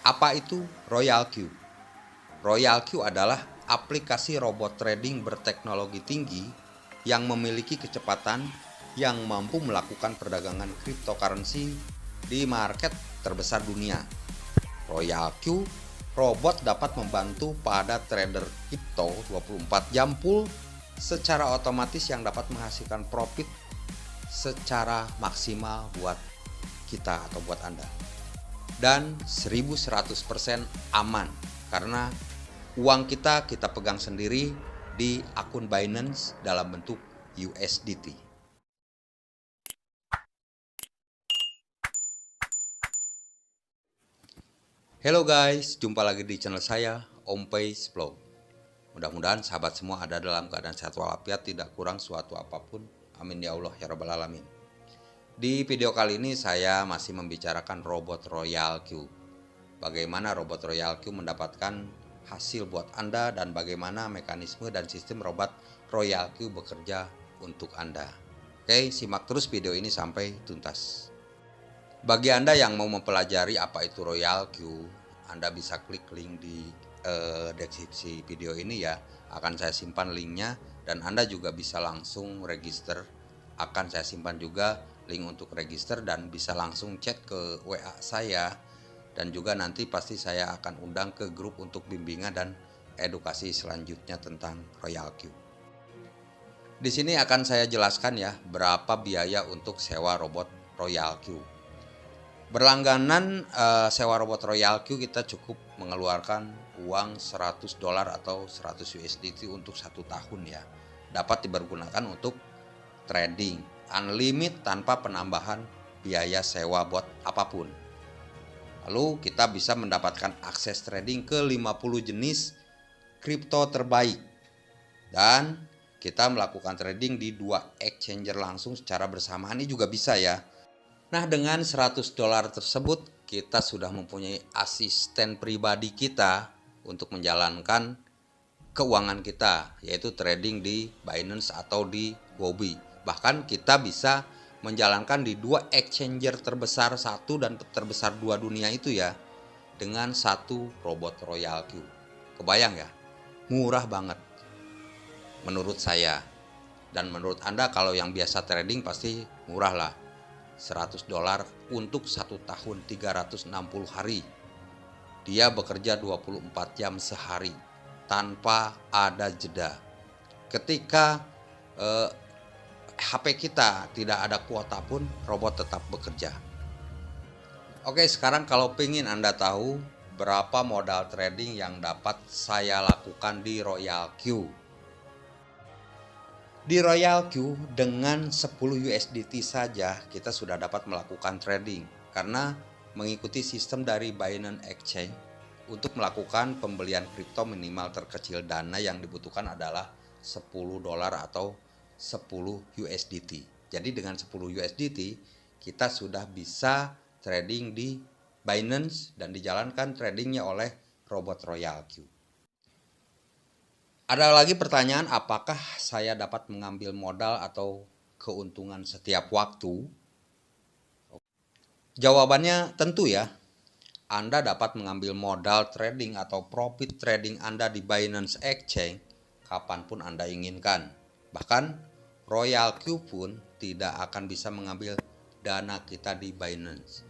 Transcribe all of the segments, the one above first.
Apa itu Royal Q? Royal Q adalah aplikasi robot trading berteknologi tinggi yang memiliki kecepatan yang mampu melakukan perdagangan cryptocurrency di market terbesar dunia. Royal Q robot dapat membantu pada trader kripto 24 jam full secara otomatis yang dapat menghasilkan profit secara maksimal buat kita atau buat Anda. Dan 1100% aman karena uang kita pegang sendiri di akun Binance dalam bentuk USDT. Halo guys, jumpa lagi di channel saya, Om Pais Vlog. Mudah-mudahan sahabat semua ada dalam keadaan sehat walafiat, tidak kurang suatu apapun. Amin ya Allah ya Rabbal Alamin. Di video kali ini saya masih membicarakan robot Royal Q. Bagaimana robot Royal Q mendapatkan hasil buat Anda dan bagaimana mekanisme dan sistem robot Royal Q bekerja untuk Anda. Oke, simak terus video ini sampai tuntas. Bagi Anda yang mau mempelajari apa itu Royal Q, Anda bisa klik link di deskripsi video ini ya. Akan saya simpan linknya dan Anda juga bisa langsung register. Akan saya simpan juga link untuk register dan bisa langsung chat ke WA saya. Dan juga nanti pasti saya akan undang ke grup untuk bimbingan dan edukasi selanjutnya tentang Royal Q. Di sini akan saya jelaskan ya berapa biaya untuk sewa robot Royal Q. Berlangganan sewa robot Royal Q kita cukup mengeluarkan uang $100 atau 100 USDT untuk 1 tahun ya. Dapat dipergunakan untuk trading unlimited tanpa penambahan biaya sewa bot apapun. Lalu kita bisa mendapatkan akses trading ke 50 jenis kripto terbaik. Dan kita melakukan trading di 2 exchanger langsung secara bersamaan ini juga bisa ya. Nah, dengan $100 tersebut kita sudah mempunyai asisten pribadi kita untuk menjalankan keuangan kita, yaitu trading di Binance atau di Huobi. Bahkan kita bisa menjalankan di 2 exchanger terbesar 1 dan terbesar 2 dunia itu ya, dengan 1 robot Royal Q. Kebayang ya? Murah banget menurut saya. Dan menurut Anda kalau yang biasa trading pasti murah lah. $100 untuk 1 tahun 360 hari. Dia bekerja 24 jam sehari tanpa ada jeda. Ketika HP kita tidak ada kuota pun robot tetap bekerja. Oke, sekarang kalau pengen Anda tahu berapa modal trading yang dapat saya lakukan di Royal Q. Di Royal Q dengan 10 USDT saja kita sudah dapat melakukan trading karena mengikuti sistem dari Binance Exchange. Untuk melakukan pembelian kripto minimal terkecil dana yang dibutuhkan adalah $10 atau 10 USDT. Jadi dengan 10 USDT kita sudah bisa trading di Binance dan dijalankan tradingnya oleh robot Royal Q. Ada lagi pertanyaan, apakah saya dapat mengambil modal atau keuntungan setiap waktu? Jawabannya tentu ya. Anda dapat mengambil modal trading atau profit trading Anda di Binance Exchange kapanpun Anda inginkan. Bahkan Royal Q pun tidak akan bisa mengambil dana kita di Binance.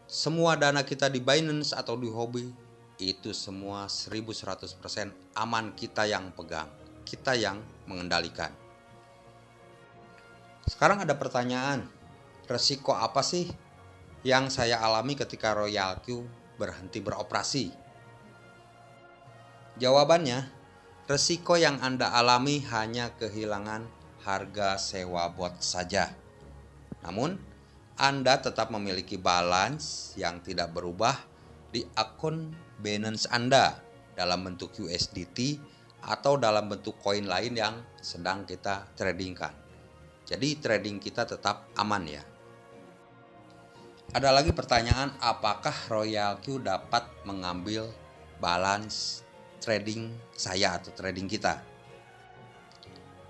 Semua dana kita di Binance atau di Huobi itu semua 1100% aman, kita yang pegang, kita yang mengendalikan. Sekarang ada pertanyaan, resiko apa sih yang saya alami ketika Royal Q berhenti beroperasi? Jawabannya, resiko yang Anda alami hanya kehilangan harga sewa bot saja. Namun, Anda tetap memiliki balance yang tidak berubah di akun Binance Anda dalam bentuk USDT atau dalam bentuk koin lain yang sedang kita tradingkan. Jadi trading kita tetap aman ya. Ada lagi pertanyaan, apakah Royal Q dapat mengambil balance trading saya atau trading kita?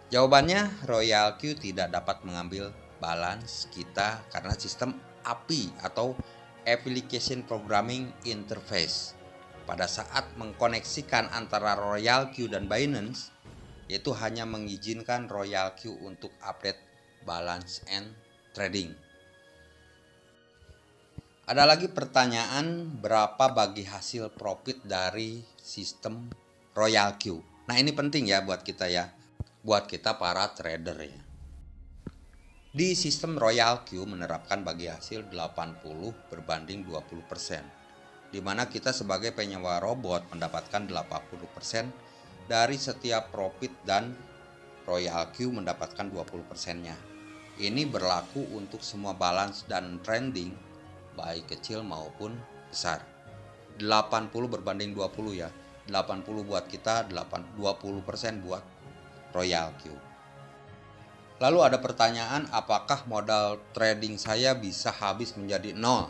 Jawabannya, Royal Q tidak dapat mengambil balance kita karena sistem API atau Application Programming Interface. Pada saat mengkoneksikan antara RoyalQ dan Binance, yaitu hanya mengizinkan RoyalQ untuk update balance and trading. Ada lagi pertanyaan, berapa bagi hasil profit dari sistem RoyalQ? Nah, ini penting ya buat kita ya, buat kita para trader ya. Di sistem RoyalQ menerapkan bagi hasil 80 berbanding 20%, di mana kita sebagai penyewa robot mendapatkan 80% dari setiap profit dan RoyalQ mendapatkan 20%-nya. Ini berlaku untuk semua balance dan trending, baik kecil maupun besar. 80 berbanding 20 ya. 80 buat kita, 20% buat RoyalQ. Lalu ada pertanyaan, apakah modal trading saya bisa habis menjadi nol?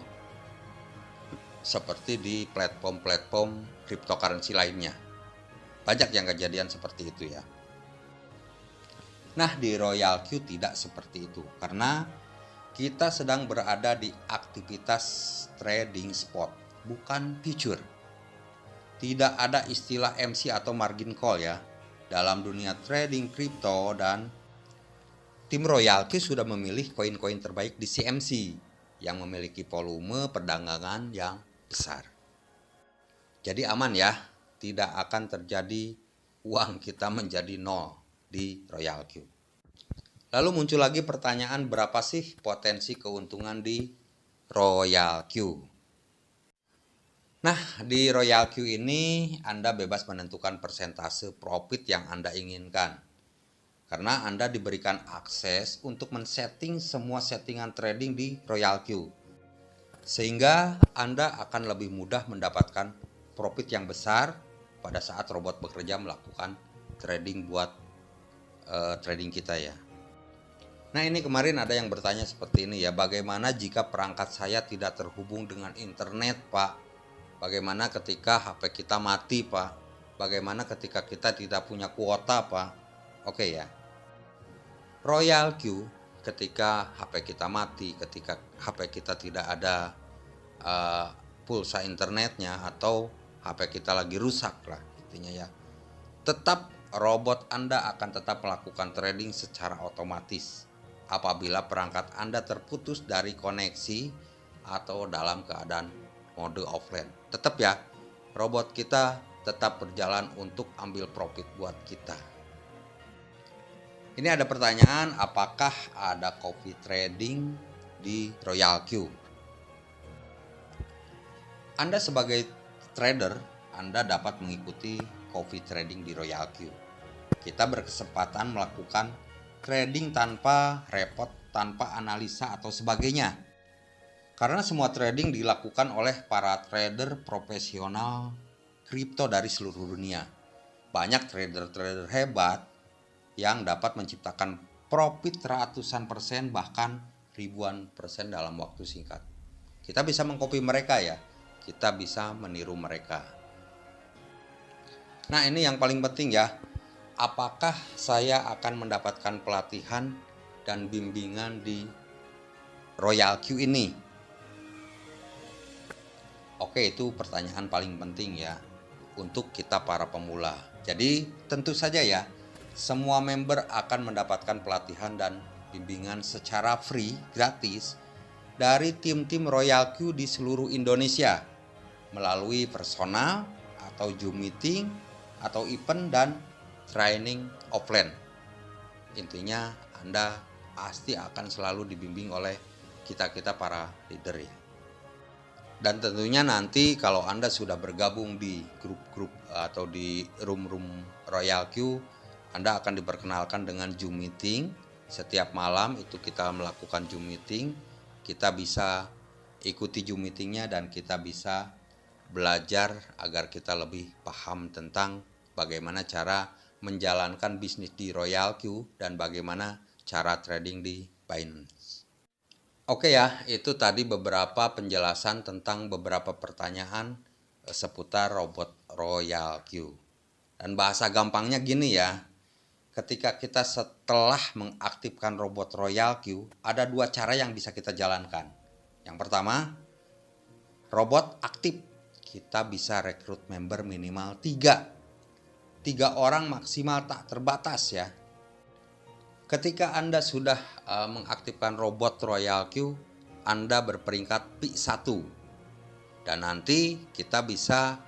Seperti di platform-platform cryptocurrency lainnya. Banyak yang kejadian seperti itu ya. Nah, di RoyalQ tidak seperti itu. Karena kita sedang berada di aktivitas trading spot, bukan future. Tidak ada istilah MC atau margin call ya. Dalam dunia trading kripto, dan tim RoyalQ sudah memilih koin-koin terbaik di CMC yang memiliki volume perdagangan yang besar. Jadi aman ya, tidak akan terjadi uang kita menjadi nol di RoyalQ. Lalu muncul lagi pertanyaan, berapa sih potensi keuntungan di RoyalQ? Nah, di RoyalQ ini Anda bebas menentukan persentase profit yang Anda inginkan. Karena Anda diberikan akses untuk men-setting semua settingan trading di RoyalQ. Sehingga Anda akan lebih mudah mendapatkan profit yang besar pada saat robot bekerja melakukan trading buat trading kita ya. Nah, ini kemarin ada yang bertanya seperti ini ya, bagaimana jika perangkat saya tidak terhubung dengan internet, Pak? Bagaimana ketika HP kita mati, Pak? Bagaimana ketika kita tidak punya kuota, Pak? Oke ya. RoyalQ ketika HP kita mati, ketika HP kita tidak ada pulsa internetnya, atau HP kita lagi rusak lah intinya ya, tetap robot Anda akan tetap melakukan trading secara otomatis apabila perangkat Anda terputus dari koneksi atau dalam keadaan mode offline. Tetap ya, robot kita tetap berjalan untuk ambil profit buat kita. Ini ada pertanyaan, apakah ada copy trading di RoyalQ? Anda sebagai trader, Anda dapat mengikuti copy trading di RoyalQ. Kita berkesempatan melakukan trading tanpa repot, tanpa analisa atau sebagainya. Karena semua trading dilakukan oleh para trader profesional kripto dari seluruh dunia. Banyak trader-trader hebat yang dapat menciptakan profit ratusan persen bahkan ribuan persen dalam waktu singkat. Kita bisa mengcopy mereka ya, kita bisa meniru mereka. Nah, ini yang paling penting ya, apakah saya akan mendapatkan pelatihan dan bimbingan di RoyalQ ini? Oke, itu pertanyaan paling penting ya untuk kita para pemula. Jadi tentu saja ya, semua member akan mendapatkan pelatihan dan bimbingan secara free, gratis, dari tim-tim RoyalQ di seluruh Indonesia melalui personal atau Zoom meeting atau event dan training offline. Intinya Anda pasti akan selalu dibimbing oleh kita-kita para leader ya. Dan tentunya nanti kalau Anda sudah bergabung di grup-grup atau di room-room RoyalQ, Anda akan diperkenalkan dengan Zoom meeting. Setiap malam itu kita melakukan Zoom meeting. Kita bisa ikuti Zoom meetingnya dan kita bisa belajar agar kita lebih paham tentang bagaimana cara menjalankan bisnis di RoyalQ dan bagaimana cara trading di Binance. Oke ya, itu tadi beberapa penjelasan tentang beberapa pertanyaan seputar robot RoyalQ. Dan bahasa gampangnya gini ya, ketika kita setelah mengaktifkan robot RoyalQ, ada dua cara yang bisa kita jalankan. Yang pertama, robot aktif, kita bisa rekrut member minimal 3 orang maksimal, tak terbatas ya. Ketika Anda sudah mengaktifkan robot Royal Queue, Anda berperingkat PI 1. Dan nanti kita bisa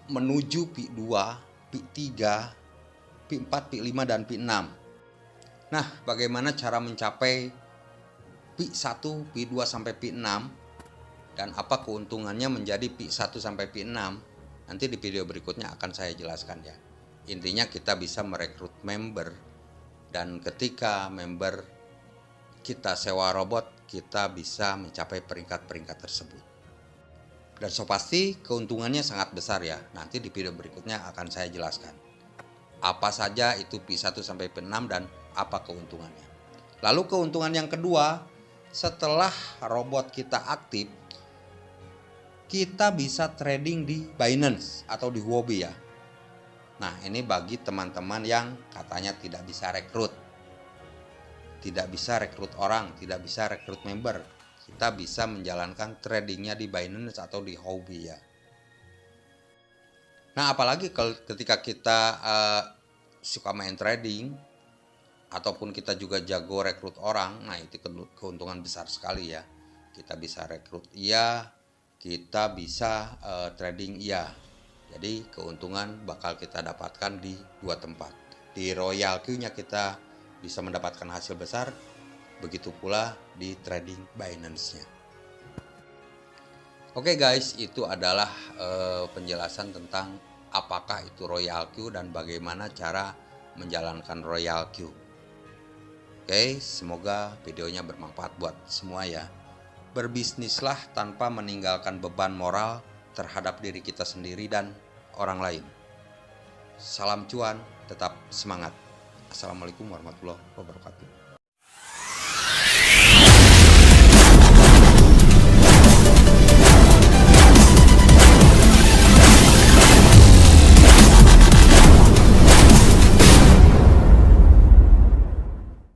menuju PI 2, PI 3, PI 4, PI 5, dan PI 6. Nah, bagaimana cara mencapai PI 1, PI 2, sampai PI 6? Dan apa keuntungannya menjadi PI 1 sampai PI 6? Nanti di video berikutnya akan saya jelaskan ya. Intinya kita bisa merekrut member, dan ketika member kita sewa robot, kita bisa mencapai peringkat-peringkat tersebut. Dan so pasti keuntungannya sangat besar ya. Nanti di video berikutnya akan saya jelaskan apa saja itu PI 1 sampai PI 6 dan apa keuntungannya. Lalu keuntungan yang kedua, setelah robot kita aktif, kita bisa trading di Binance atau di Huobi ya. Nah, ini bagi teman-teman yang katanya tidak bisa rekrut. Tidak bisa rekrut orang, tidak bisa rekrut member. Kita bisa menjalankan tradingnya di Binance atau di Huobi ya. Nah, apalagi ketika kita suka main trading, ataupun kita juga jago rekrut orang, nah itu keuntungan besar sekali ya. Kita bisa rekrut iya, kita bisa trading iya. Jadi keuntungan bakal kita dapatkan di 2 tempat. Di Royal Queue-nya kita bisa mendapatkan hasil besar, begitu pula di trading Binance-nya. Oke guys, itu adalah penjelasan tentang apakah itu Royal Queue dan bagaimana cara menjalankan Royal Queue. Oke, semoga videonya bermanfaat buat semua ya. Berbisnislah tanpa meninggalkan beban moral terhadap diri kita sendiri dan orang lain. Salam cuan, tetap semangat. Assalamualaikum warahmatullahi wabarakatuh.